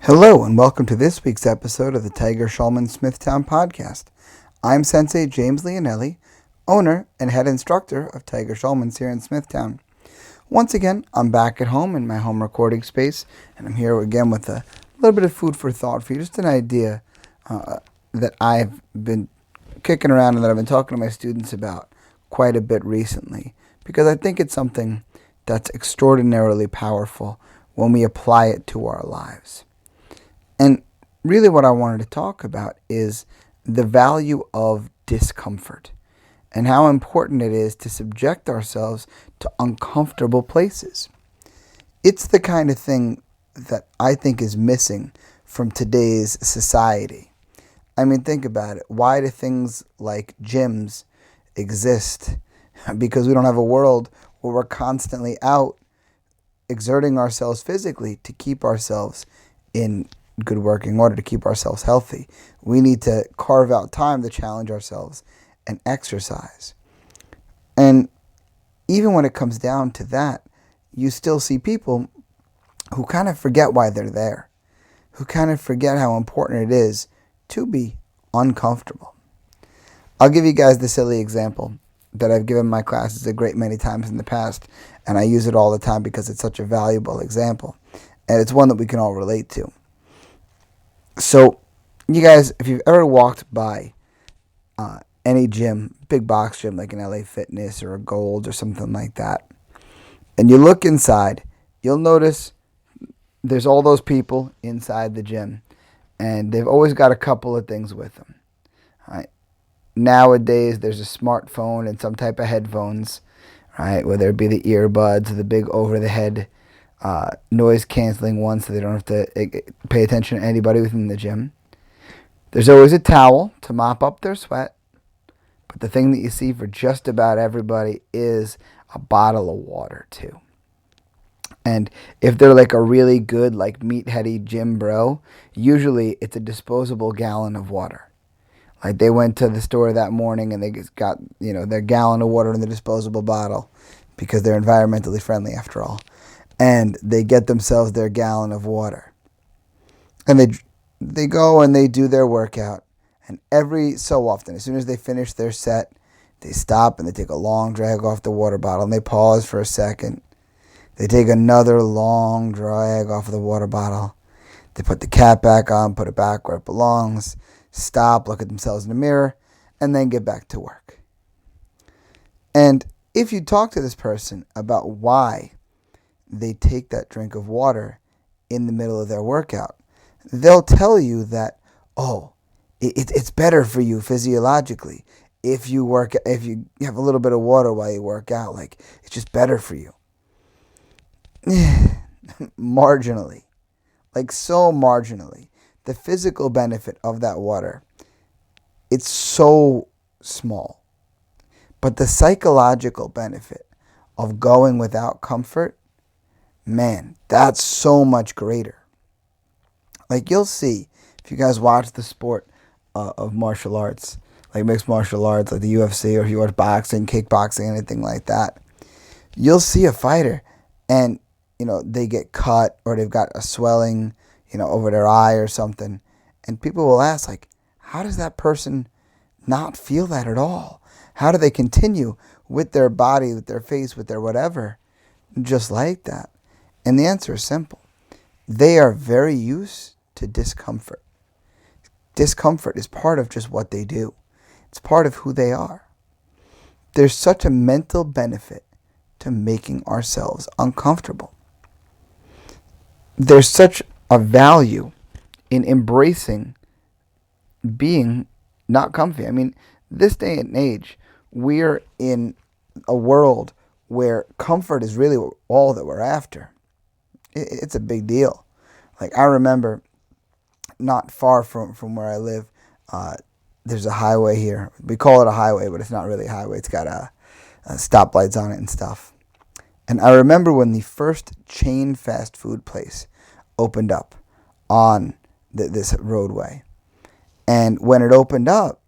Hello and welcome to this week's episode of the Tiger Schulman Smithtown podcast. I'm Sensei James Leonelli, owner and head instructor of Tiger Schulman's here in Smithtown. Once again, I'm back at home in my home recording space, and I'm here again with a little bit of food for thought for you, just an idea that I've been kicking around and that I've been talking to my students about quite a bit recently, because I think it's something that's extraordinarily powerful when we apply it to our lives. And really what I wanted to talk about is the value of discomfort and how important it is to subject ourselves to uncomfortable places. It's the kind of thing that I think is missing from today's society. I mean, think about it. Why do things like gyms exist? Because we don't have a world where we're constantly out exerting ourselves physically to keep ourselves in good working order, to keep ourselves healthy. We need to carve out time to challenge ourselves and exercise. And even when it comes down to that, you still see people who kind of forget why they're there, who kind of forget how important it is to be uncomfortable. I'll give you guys the silly example that I've given my classes a great many times in the past, and I use it all the time because it's such a valuable example, and it's one that we can all relate to. So, you guys, if you've ever walked by any gym, big box gym like an LA Fitness or a Gold or something like that, and you look inside, you'll notice there's all those people inside the gym, and they've always got a couple of things with them. Right? Nowadays, there's a smartphone and some type of headphones, right? Whether it be the earbuds or the big over-the-head noise-canceling ones, so they don't have to pay attention to anybody within the gym. There's always a towel to mop up their sweat, but the thing that you see for just about everybody is a bottle of water too. And if they're like a really good, like meatheady gym bro, usually it's a disposable gallon of water. Like they went to the store that morning and they got, their gallon of water in the disposable bottle because they're environmentally friendly after all. And they get themselves their gallon of water. And they go and they do their workout. And every so often, as soon as they finish their set, they stop and they take a long drag off the water bottle. And they pause for a second. They take another long drag off of the water bottle. They put the cap back on, put it back where it belongs, stop, look at themselves in the mirror, and then get back to work. And if you talk to this person about why they take that drink of water in the middle of their workout, they'll tell you that, it's better for you physiologically if you have a little bit of water while you work out. Like, it's just better for you. Marginally, like so marginally, the physical benefit of that water, it's so small. But the psychological benefit of going without comfort, man, that's so much greater. Like you'll see, if you guys watch the sport of martial arts, like mixed martial arts, like the UFC, or if you watch boxing, kickboxing, anything like that, you'll see a fighter and, they get cut or they've got a swelling, over their eye or something. And people will ask, like, how does that person not feel that at all? How do they continue with their body, with their face, with their whatever, just like that? And the answer is simple. They are very used to discomfort. Discomfort is part of just what they do. It's part of who they are. There's such a mental benefit to making ourselves uncomfortable. There's such a value in embracing being not comfy. I mean, this day and age, we're in a world where comfort is really all that we're after. It's a big deal. Like, I remember not far from where I live, there's a highway here. We call it a highway, but it's not really a highway. It's got stoplights on it and stuff. And I remember when the first chain fast food place opened up on this roadway. And when it opened up,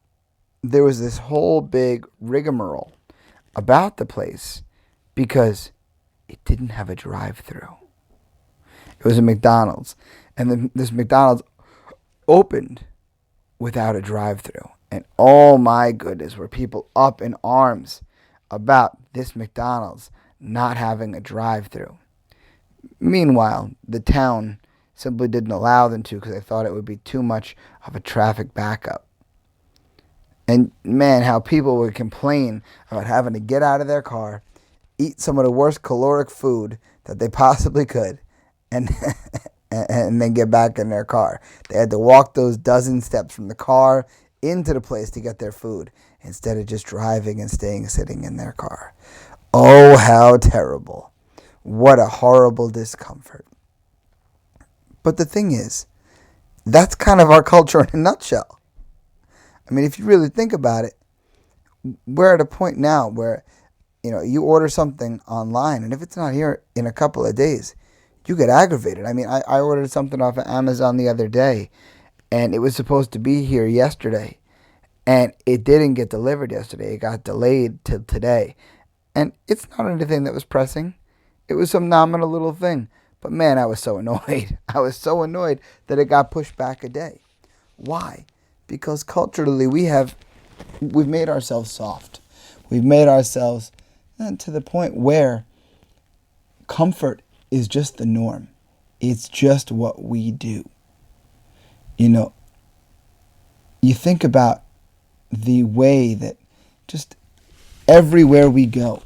there was this whole big rigmarole about the place because it didn't have a drive-through. It It was a McDonald's. And then this McDonald's opened without a drive-thru. And oh my goodness, were people up in arms about this McDonald's not having a drive-thru. Meanwhile, the town simply didn't allow them to because they thought it would be too much of a traffic backup. And man, how people would complain about having to get out of their car, eat some of the worst caloric food that they possibly could, and and then get back in their car. They had to walk those dozen steps from the car into the place to get their food instead of just driving and sitting in their car. Oh, how terrible. What a horrible discomfort. But the thing is, that's kind of our culture in a nutshell. I mean, if you really think about it, we're at a point now where, you order something online, and if it's not here in a couple of days, you get aggravated. I mean, I ordered something off of Amazon the other day, and it was supposed to be here yesterday, and it didn't get delivered yesterday. It got delayed till today. And it's not anything that was pressing. It was some nominal little thing. But man, I was so annoyed. I was so annoyed that it got pushed back a day. Why? Because culturally we've made ourselves soft. We've made ourselves to the point where comfort is just the norm. It's just what we do. You think about the way that just everywhere we go,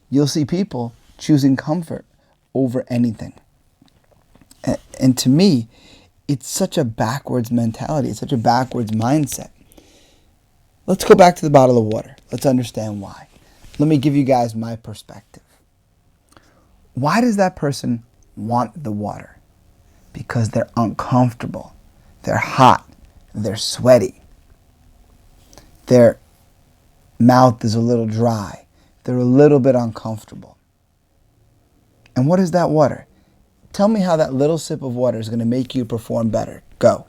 you'll see people choosing comfort over anything. And to me, it's such a backwards mentality. It's such a backwards mindset. Let's go back to the bottle of water. Let's understand why. Let me give you guys my perspective. Why does that person want the water? Because they're uncomfortable. They're hot. They're sweaty. Their mouth is a little dry. They're a little bit uncomfortable. And what is that water? Tell me how that little sip of water is going to make you perform better. Go.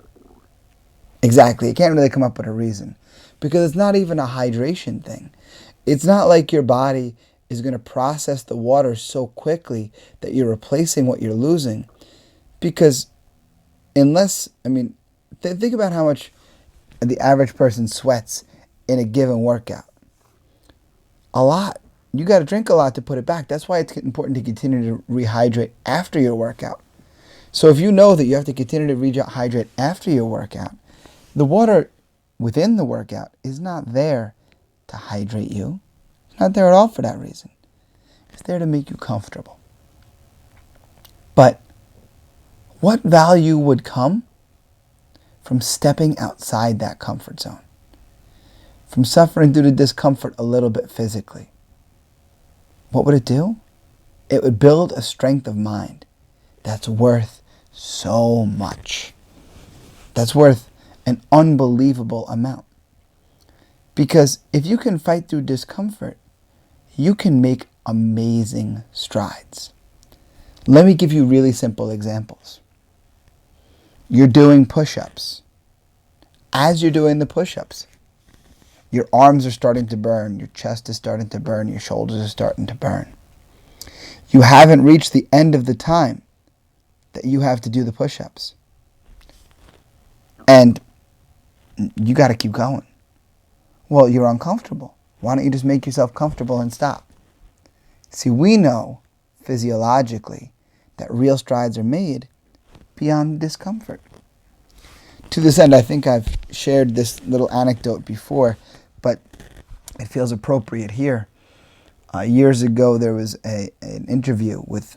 Exactly. You can't really come up with a reason. Because it's not even a hydration thing. It's not like your body is going to process the water so quickly that you're replacing what you're losing. Because think about how much the average person sweats in a given workout. A lot. You got to drink a lot to put it back. That's why it's important to continue to rehydrate after your workout. So if you know that you have to continue to rehydrate after your workout, the water within the workout is not there to hydrate you. It's not there at all for that reason. It's there to make you comfortable. But what value would come from stepping outside that comfort zone? From suffering through the discomfort a little bit physically? What would it do? It would build a strength of mind that's worth so much. That's worth an unbelievable amount. Because if you can fight through discomfort, you can make amazing strides. Let me give you really simple examples. You're doing push-ups. As you're doing the push-ups, your arms are starting to burn, your chest is starting to burn, your shoulders are starting to burn. You haven't reached the end of the time that you have to do the push-ups. And you got to keep going. Well, you're uncomfortable. Why don't you just make yourself comfortable and stop? See, we know physiologically that real strides are made beyond discomfort. To this end, I think I've shared this little anecdote before, but it feels appropriate here. Years ago, there was an interview with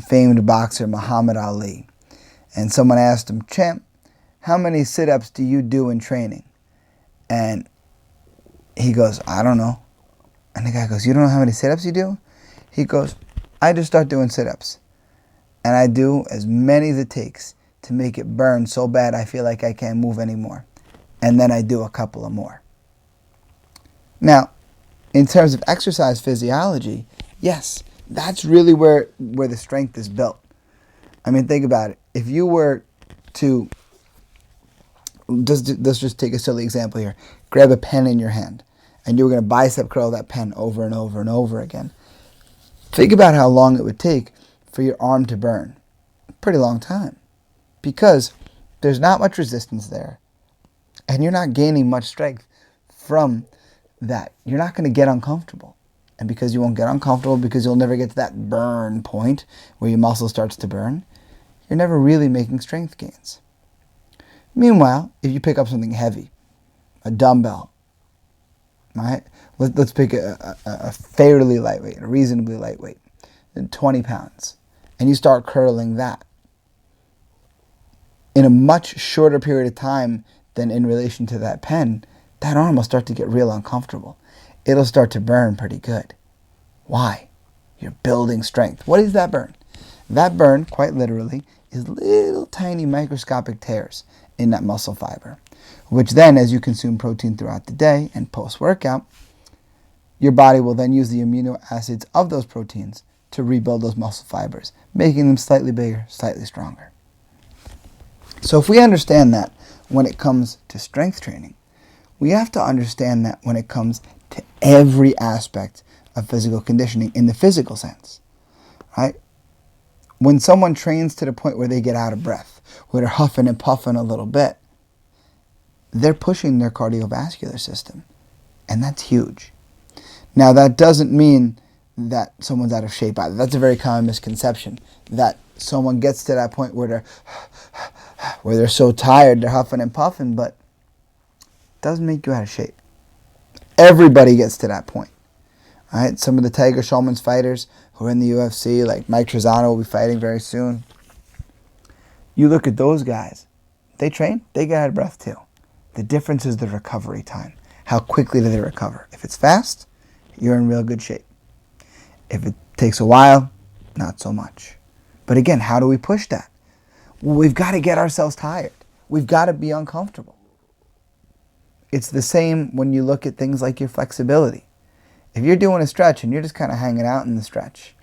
famed boxer Muhammad Ali. And someone asked him, "Champ, how many sit-ups do you do in training?" And he goes, "I don't know." And the guy goes, "You don't know how many sit-ups you do?" He goes, "I just start doing sit-ups. And I do as many as it takes to make it burn so bad I feel like I can't move anymore. And then I do a couple of more." Now, in terms of exercise physiology, yes, that's really where the strength is built. I mean, think about it. If you were to, let's just take a silly example here. Grab a pen in your hand, and you were going to bicep curl that pen over and over and over again. Think about how long it would take for your arm to burn. pretty long time, because there's not much resistance there, and you're not gaining much strength from that. You're not going to get uncomfortable. And because you won't get uncomfortable, because you'll never get to that burn point where your muscle starts to burn, you're never really making strength gains. Meanwhile, if you pick up something heavy, a dumbbell, right? Let's pick a fairly lightweight, a reasonably lightweight, 20 pounds, and you start curling that in a much shorter period of time than in relation to that pen, that arm will start to get real uncomfortable. It'll start to burn pretty good. Why? You're building strength. What is that burn? That burn, quite literally, is little tiny microscopic tears in that muscle fiber, which then, as you consume protein throughout the day and post-workout, your body will then use the amino acids of those proteins to rebuild those muscle fibers, making them slightly bigger, slightly stronger. So if we understand that when it comes to strength training, we have to understand that when it comes to every aspect of physical conditioning in the physical sense, right? When someone trains to the point where they get out of breath, where they're huffing and puffing a little bit, they're pushing their cardiovascular system, and that's huge. Now, that doesn't mean that someone's out of shape either. That's a very common misconception, that someone gets to that point where they're so tired, they're huffing and puffing, but it doesn't make you out of shape. Everybody gets to that point. All right? Some of the Tiger Schulman's fighters who are in the UFC, like Mike Trizano will be fighting very soon. You look at those guys, they train, they get out of breath too. The difference is the recovery time. How quickly do they recover? If it's fast, you're in real good shape. If it takes a while, not so much. But again, how do we push that? Well, we've got to get ourselves tired. We've got to be uncomfortable. It's the same when you look at things like your flexibility. If you're doing a stretch and you're just kind of hanging out in the stretch,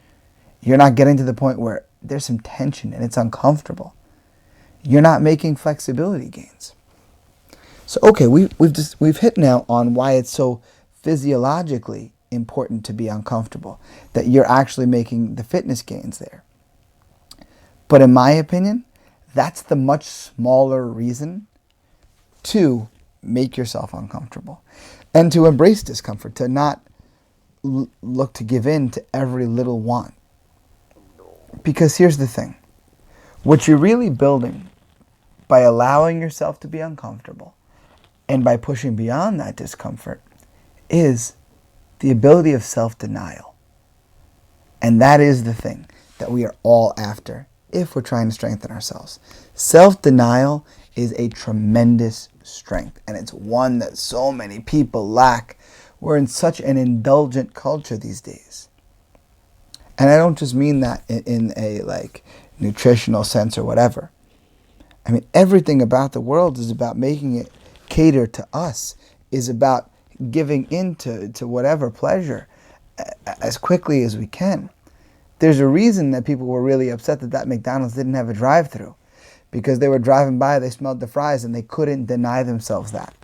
you're not getting to the point where there's some tension and it's uncomfortable. You're not making flexibility gains. So okay, we've hit now on why it's so physiologically important to be uncomfortable, that you're actually making the fitness gains there. But in my opinion, that's the much smaller reason to make yourself uncomfortable and to embrace discomfort, to not look to give in to every little want. Because here's the thing. What you're really building by allowing yourself to be uncomfortable and by pushing beyond that discomfort is the ability of self-denial. And that is the thing that we are all after if we're trying to strengthen ourselves. Self-denial is a tremendous strength, and it's one that so many people lack. We're in such an indulgent culture these days. And I don't just mean that in a nutritional sense or whatever. I mean, everything about the world is about making it cater to us, is about giving in to whatever pleasure as quickly as we can. There's a reason that people were really upset that McDonald's didn't have a drive-thru, because they were driving by, they smelled the fries, and they couldn't deny themselves that.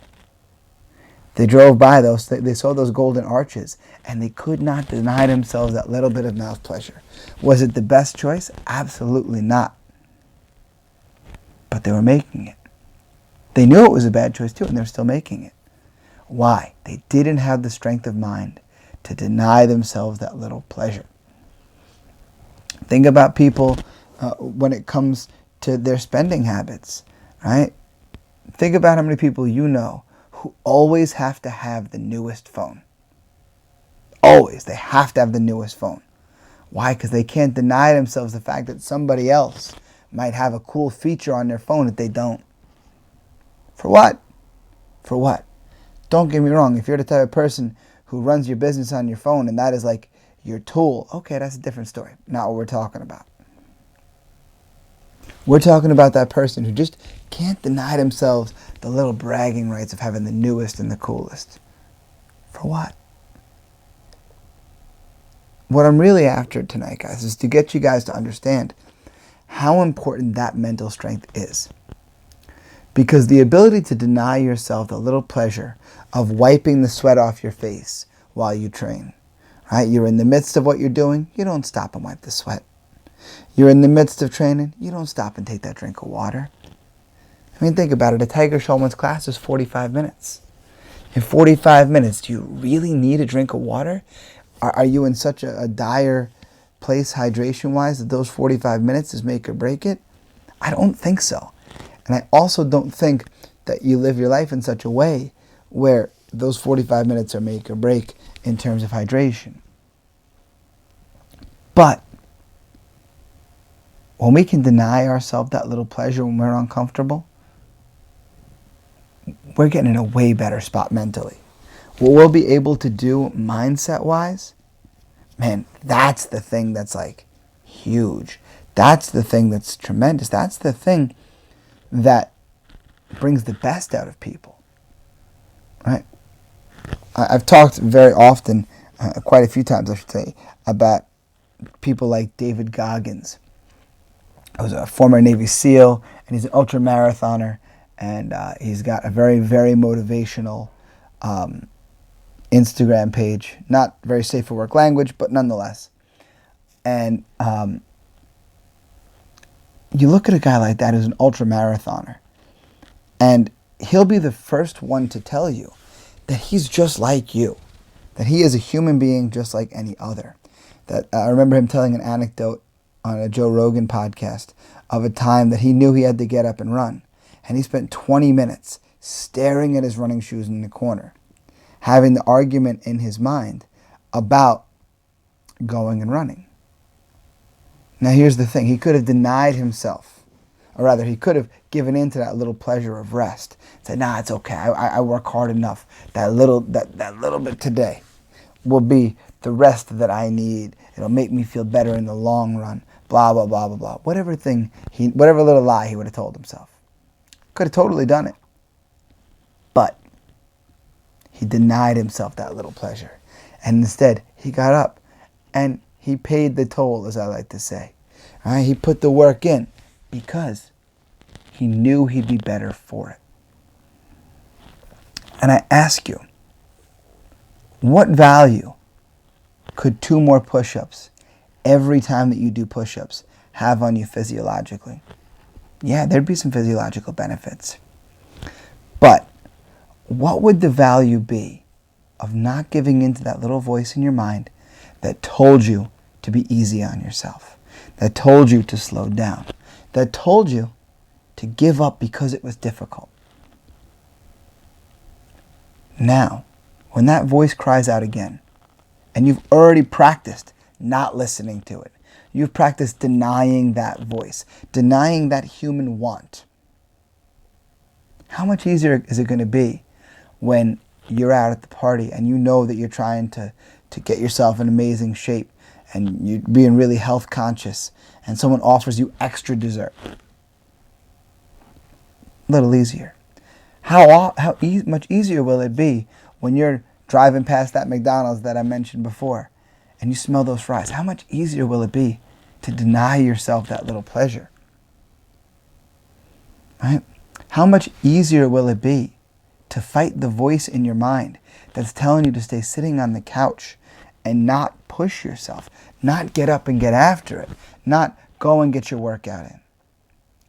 They drove by those, they saw those golden arches, and they could not deny themselves that little bit of mouth pleasure. Was it the best choice? Absolutely not. But they were making it. They knew it was a bad choice too, and they were still making it. Why? They didn't have the strength of mind to deny themselves that little pleasure. Think about people when it comes to their spending habits, right? Think about how many people you know who always have to have the newest phone. Always. They have to have the newest phone. Why? Because they can't deny themselves the fact that somebody else might have a cool feature on their phone that they don't. For what? For what? Don't get me wrong. If you're the type of person who runs your business on your phone and that is like your tool, okay, that's a different story. Not what we're talking about. We're talking about that person who just can't deny themselves the little bragging rights of having the newest and the coolest. For what? What I'm really after tonight, guys, is to get you guys to understand how important that mental strength is. Because the ability to deny yourself the little pleasure of wiping the sweat off your face while you train, right? You're in the midst of what you're doing, you don't stop and wipe the sweat. You're in the midst of training, you don't stop and take that drink of water. I mean, think about it. A Tiger Schulman's class is 45 minutes. In 45 minutes, do you really need a drink of water? Are you in such a dire place hydration-wise that those 45 minutes is make or break it? I don't think so. And I also don't think that you live your life in such a way where those 45 minutes are make or break in terms of hydration. But when we can deny ourselves that little pleasure when we're uncomfortable, we're getting in a way better spot mentally. What we'll be able to do mindset-wise, man, that's the thing that's like huge. That's the thing that's tremendous. That's the thing that brings the best out of people, right? I've talked very often, quite a few times I should say, about people like David Goggins. He was a former Navy SEAL, and he's an ultra-marathoner, and he's got a very, very motivational Instagram page. Not very safe for work language, but nonetheless. And you look at a guy like that who's an ultra-marathoner, and he'll be the first one to tell you that he's just like you, that he is a human being just like any other. That I remember him telling an anecdote on a Joe Rogan podcast of a time that he knew he had to get up and run. And he spent 20 minutes staring at his running shoes in the corner, having the argument in his mind about going and running. Now here's the thing. He could have denied himself, or rather he could have given in to that little pleasure of rest. Said, nah, it's okay. I work hard enough. That little bit today will be the rest that I need. It'll make me feel better in the long run. Blah, blah, blah, blah, blah. Whatever little lie he would have told himself. Could have totally done it. But he denied himself that little pleasure. And instead, he got up and he paid the toll, as I like to say. All right? He put the work in because he knew he'd be better for it. And I ask you, what value could 2 more push-ups every time that you do push-ups have on you physiologically? Yeah, there'd be some physiological benefits. But what would the value be of not giving in to that little voice in your mind that told you to be easy on yourself, that told you to slow down, that told you to give up because it was difficult? Now, when that voice cries out again, and you've already practiced not listening to it, you've practiced denying that voice, denying that human want, how much easier is it going to be when you're out at the party and you know that you're trying to get yourself in amazing shape and you're being really health conscious and someone offers you extra dessert? A little easier. How much easier will it be when you're driving past that McDonald's that I mentioned before and you smell those fries? How much easier will it be to deny yourself that little pleasure? Right? How much easier will it be to fight the voice in your mind that's telling you to stay sitting on the couch and not push yourself, not get up and get after it, not go and get your workout in?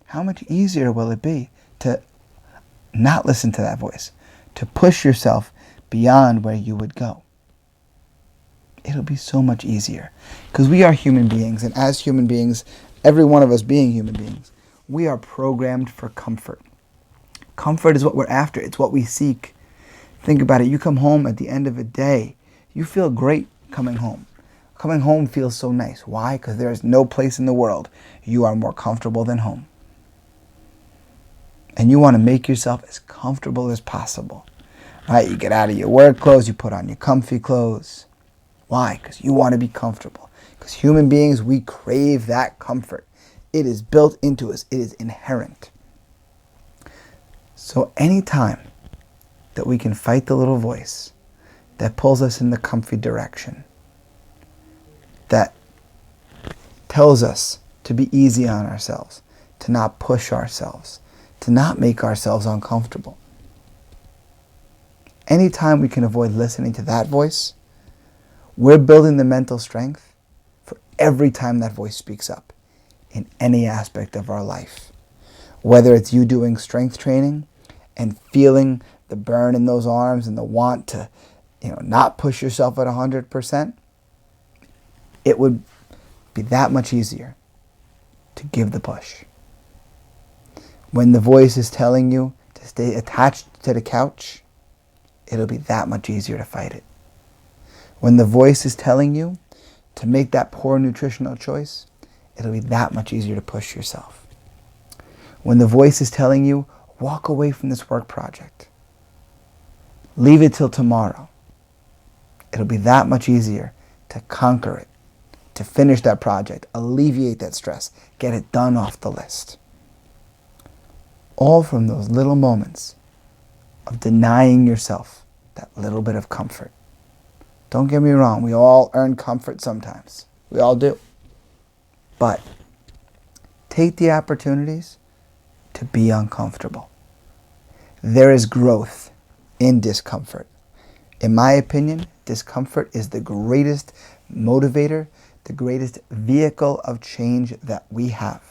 How much easier will it be to not listen to that voice, to push yourself beyond where you would go? It'll be so much easier because we are human beings, and as human beings, every one of us being human beings, we are programmed for comfort. Comfort is what we're after. It's what we seek. Think about it. You come home at the end of a day. You feel great coming home. Coming home feels so nice. Why? Because there is no place in the world you are more comfortable than home. And you want to make yourself as comfortable as possible. Right? You get out of your work clothes. You put on your comfy clothes. Why? Because you want to be comfortable. Because human beings, we crave that comfort. It is built into us. It is inherent. So anytime that we can fight the little voice that pulls us in the comfy direction, that tells us to be easy on ourselves, to not push ourselves, to not make ourselves uncomfortable. Anytime we can avoid listening to that voice, we're building the mental strength for every time that voice speaks up. in any aspect of our life. Whether it's you doing strength training and feeling the burn in those arms and the want to, not push yourself at 100%, it would be that much easier to give the push. When the voice is telling you to stay attached to the couch, it'll be that much easier to fight it. When the voice is telling you to make that poor nutritional choice, it'll be that much easier to push yourself. When the voice is telling you, walk away from this work project, leave it till tomorrow, it'll be that much easier to conquer it, to finish that project, alleviate that stress, get it done off the list. All from those little moments of denying yourself that little bit of comfort. Don't get me wrong, we all earn comfort sometimes. We all do. But take the opportunities to be uncomfortable. There is growth in discomfort. In my opinion, discomfort is the greatest motivator, the greatest vehicle of change that we have.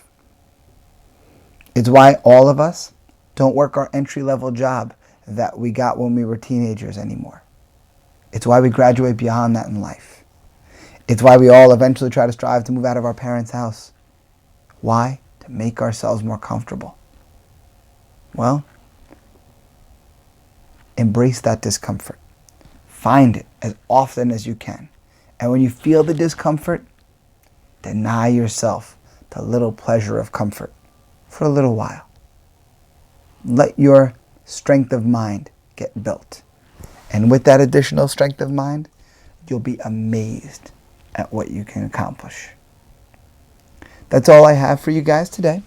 It's why all of us don't work our entry-level job that we got when we were teenagers anymore. It's why we graduate beyond that in life. It's why we all eventually try to strive to move out of our parents' house. Why? To make ourselves more comfortable. Well, embrace that discomfort. Find it as often as you can. And when you feel the discomfort, deny yourself the little pleasure of comfort for a little while. Let your strength of mind get built. And with that additional strength of mind, you'll be amazed at what you can accomplish. That's all I have for you guys today.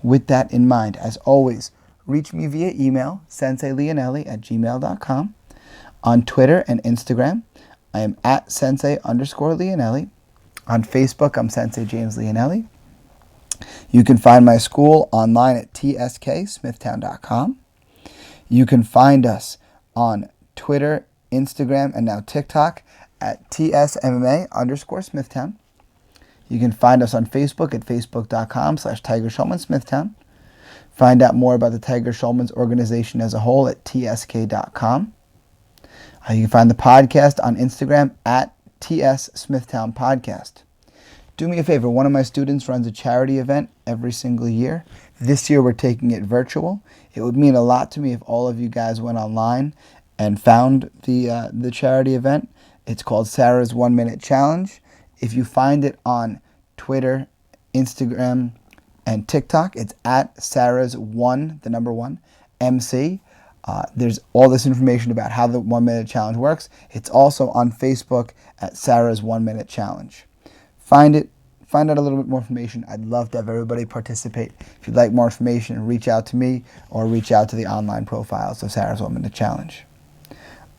With that in mind, as always, reach me via email, senseileonelli@gmail.com. On Twitter and Instagram, I am at sensei_Leonelli. On Facebook, I'm Sensei James Leonelli. You can find my school online at tsksmithtown.com. You can find us on Twitter, Instagram, and now TikTok at tsmma_Smithtown. You can find us on Facebook at facebook.com/Tiger Schulman Smithtown. Find out more about the Tiger Schulman's organization as a whole at tsk.com. You can find the podcast on Instagram at TSSmithtown Podcast. Do me a favor, one of my students runs a charity event every single year. This year we're taking it virtual. It would mean a lot to me if all of you guys went online and found the charity event. It's called Sarah's 1 Minute Challenge. If you find it on Twitter, Instagram, and TikTok, it's at Sarah's 1, the number 1, MC. There's all this information about how the 1 Minute Challenge works. It's also on Facebook at Sarah's 1 Minute Challenge. Find it. Find out a little bit more information. I'd love to have everybody participate. If you'd like more information, reach out to me or reach out to the online profiles of Sarah's 1 Minute Challenge.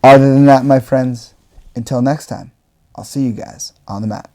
Other than that, my friends, until next time, I'll see you guys on the mat.